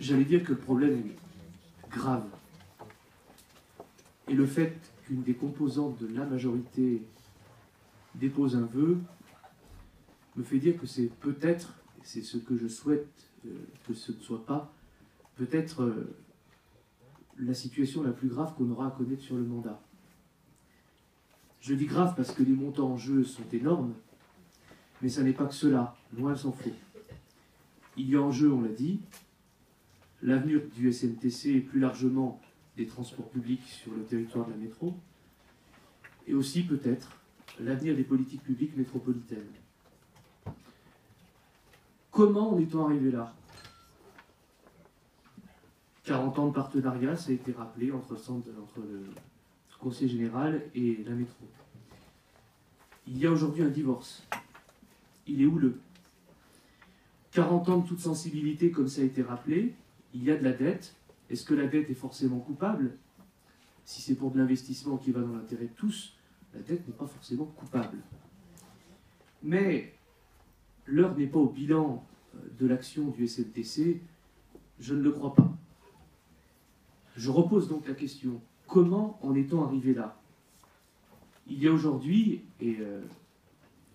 J'allais dire que le problème est grave. Et le fait qu'une des composantes de la majorité dépose un vœu me fait dire que c'est peut-être, et c'est ce que je souhaite que ce ne soit pas, peut-être la situation la plus grave qu'on aura à connaître sur le mandat. Je dis grave parce que les montants en jeu sont énormes, mais ça n'est pas que cela, loin s'en faut. Il y a en jeu, on l'a dit, l'avenir du SNTC et plus largement des transports publics sur le territoire de la métro, et aussi peut-être l'avenir des politiques publiques métropolitaines. Comment en est-on arrivé là? 40 ans de partenariat, ça a été rappelé, entre le Conseil général et la métro. Il y a aujourd'hui un divorce. Il est houleux. 40 ans de toute sensibilité, comme ça a été rappelé, il y a de la dette. Est-ce que la dette est forcément coupable? Si c'est pour de l'investissement qui va dans l'intérêt de tous, la dette n'est pas forcément coupable. Mais l'heure n'est pas au bilan de l'action du SNTC, je ne le crois pas. Je repose donc la question, comment en est-on arrivé là? Il y a aujourd'hui, et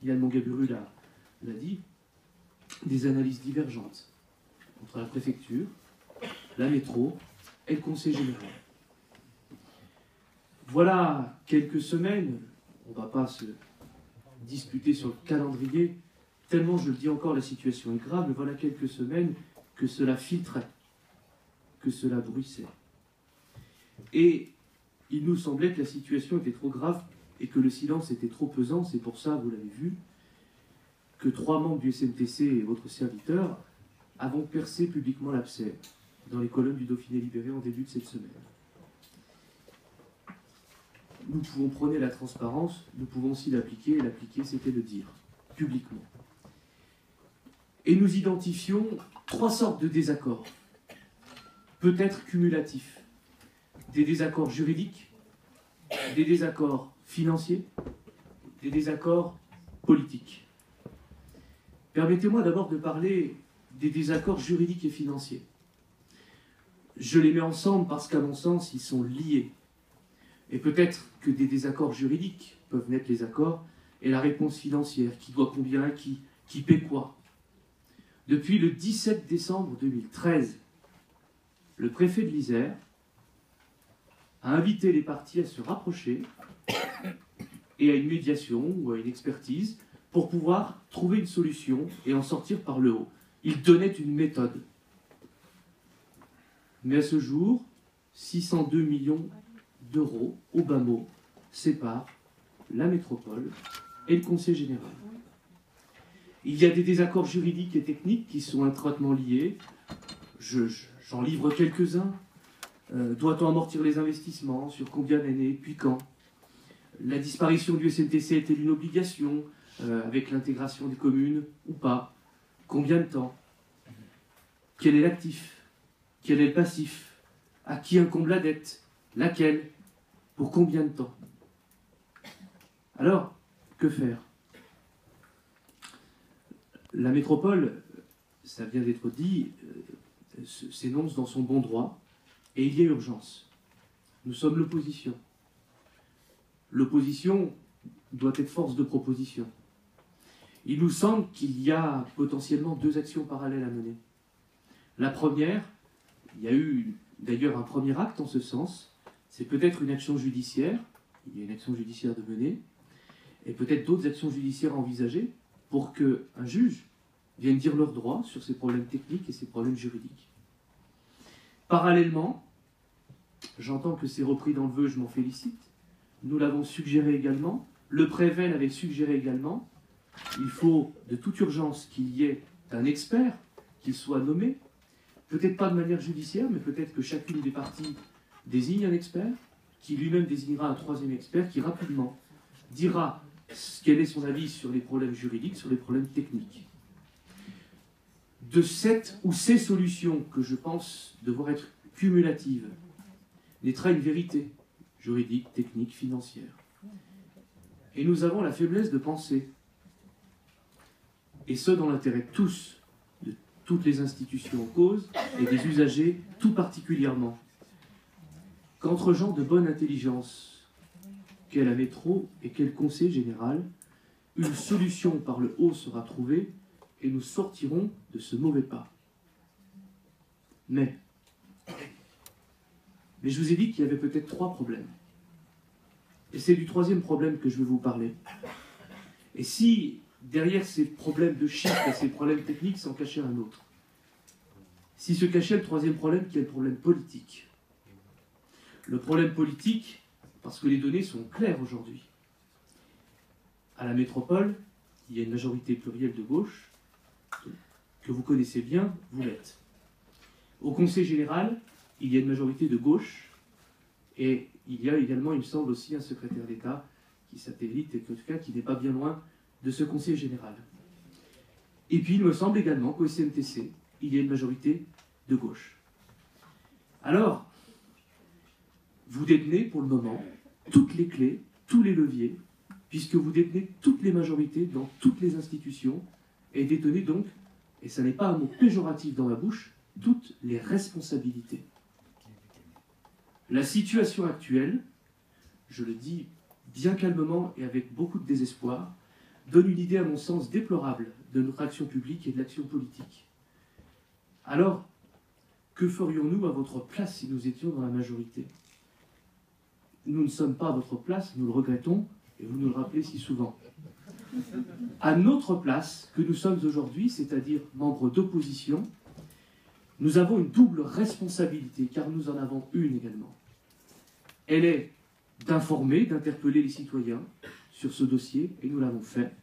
Yann Mongaburu l'a dit, des analyses divergentes entre la préfecture, la métro et le Conseil général. Voilà quelques semaines, on ne va pas se disputer sur le calendrier, tellement, je le dis encore, la situation est grave, mais voilà quelques semaines que cela filtrait, que cela bruissait. Et il nous semblait que la situation était trop grave et que le silence était trop pesant. C'est pour ça, vous l'avez vu, que 3 membres du SNTC et votre serviteur avons percé publiquement l'abcès dans les colonnes du Dauphiné libéré en début de cette semaine. Nous pouvons prôner la transparence, nous pouvons aussi l'appliquer, et l'appliquer, c'était le dire, publiquement. Et nous identifions 3 sortes de désaccords, peut-être cumulatifs. Des désaccords juridiques, des désaccords financiers, des désaccords politiques. Permettez-moi d'abord de parler des désaccords juridiques et financiers. Je les mets ensemble parce qu'à mon sens, ils sont liés. Et peut-être que des désaccords juridiques peuvent naître les accords et la réponse financière, qui doit combien, qui paie quoi. Depuis le 17 décembre 2013, le préfet de l'Isère a invité les parties à se rapprocher et à une médiation ou à une expertise pour pouvoir trouver une solution et en sortir par le haut. Il donnait une méthode. Mais à ce jour, 602 millions d'euros au bas mot séparent la métropole et le Conseil général. Il y a des désaccords juridiques et techniques qui sont étroitement liés. J'en livre quelques-uns. Doit-on amortir les investissements? Sur combien d'années? Puis quand? La disparition du SNTC est-elle une obligation avec l'intégration des communes ou pas? Combien de temps? Quel est l'actif? Quel est le passif? À qui incombe la dette? Laquelle? Pour combien de temps? Alors, que faire? La métropole, ça vient d'être dit, s'énonce dans son bon droit. Et il y a urgence. Nous sommes l'opposition. L'opposition doit être force de proposition. Il nous semble qu'il y a potentiellement 2 actions parallèles à mener. La première, il y a eu d'ailleurs un premier acte en ce sens, c'est peut-être une action judiciaire, il y a une action judiciaire de mener, et peut-être d'autres actions judiciaires à envisager pour qu'un juge vienne dire leurs droits sur ces problèmes techniques et ces problèmes juridiques. Parallèlement, j'entends que c'est repris dans le vœu, je m'en félicite. Nous l'avons suggéré également. Le préfet l'avait suggéré également. Il faut de toute urgence qu'il y ait un expert, qu'il soit nommé. Peut-être pas de manière judiciaire, mais peut-être que chacune des parties désigne un expert, qui lui-même désignera un 3e expert, qui rapidement dira quel est son avis sur les problèmes juridiques, sur les problèmes techniques. De cette ou ces solutions que je pense devoir être cumulatives, naîtra une vérité juridique, technique, financière. Et nous avons la faiblesse de penser, et ce dans l'intérêt de toutes les institutions en cause et des usagers tout particulièrement. Qu'entre gens de bonne intelligence, qu'est la métro et qu'est le conseil général, une solution par le haut sera trouvée et nous sortirons de ce mauvais pas. Mais je vous ai dit qu'il y avait peut-être 3 problèmes. Et c'est du 3e problème que je vais vous parler. Et si derrière ces problèmes de chiffres et ces problèmes techniques s'en cachait un autre, si se cachait le 3e problème qui est le problème politique. Le problème politique, parce que les données sont claires aujourd'hui. À la métropole, il y a une majorité plurielle de gauche, que vous connaissez bien, vous l'êtes. Au Conseil général, il y a une majorité de gauche, et il y a également, il me semble aussi, un secrétaire d'État qui satellite, et en tout cas qui n'est pas bien loin de ce Conseil général. Et puis il me semble également qu'au CNTC, il y a une majorité de gauche. Alors, vous détenez pour le moment toutes les clés, tous les leviers, puisque vous détenez toutes les majorités dans toutes les institutions, et détenez donc, et ça n'est pas un mot péjoratif dans ma bouche, toutes les responsabilités. La situation actuelle, je le dis bien calmement et avec beaucoup de désespoir, donne une idée à mon sens déplorable de notre action publique et de l'action politique. Alors, que ferions-nous à votre place si nous étions dans la majorité? Nous ne sommes pas à votre place, nous le regrettons, et vous nous le rappelez si souvent. À notre place, que nous sommes aujourd'hui, c'est-à-dire membres d'opposition, nous avons une double responsabilité, car nous en avons une également. Elle est d'informer, d'interpeller les citoyens sur ce dossier, et nous l'avons fait.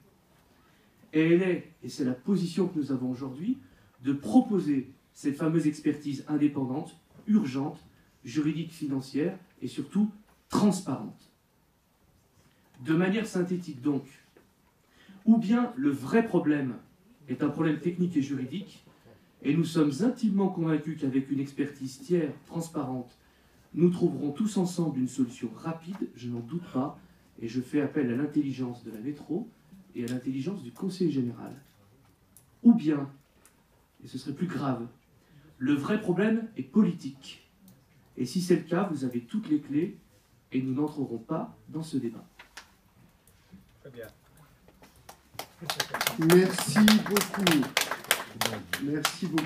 Et elle est, et c'est la position que nous avons aujourd'hui, de proposer cette fameuse expertise indépendante, urgente, juridique, financière, et surtout transparente. De manière synthétique donc, ou bien le vrai problème est un problème technique et juridique, et nous sommes intimement convaincus qu'avec une expertise tiers, transparente, nous trouverons tous ensemble une solution rapide, je n'en doute pas, et je fais appel à l'intelligence de la métro et à l'intelligence du Conseil général. Ou bien, et ce serait plus grave, le vrai problème est politique. Et si c'est le cas, vous avez toutes les clés et nous n'entrerons pas dans ce débat. Très bien. Merci beaucoup. Merci beaucoup.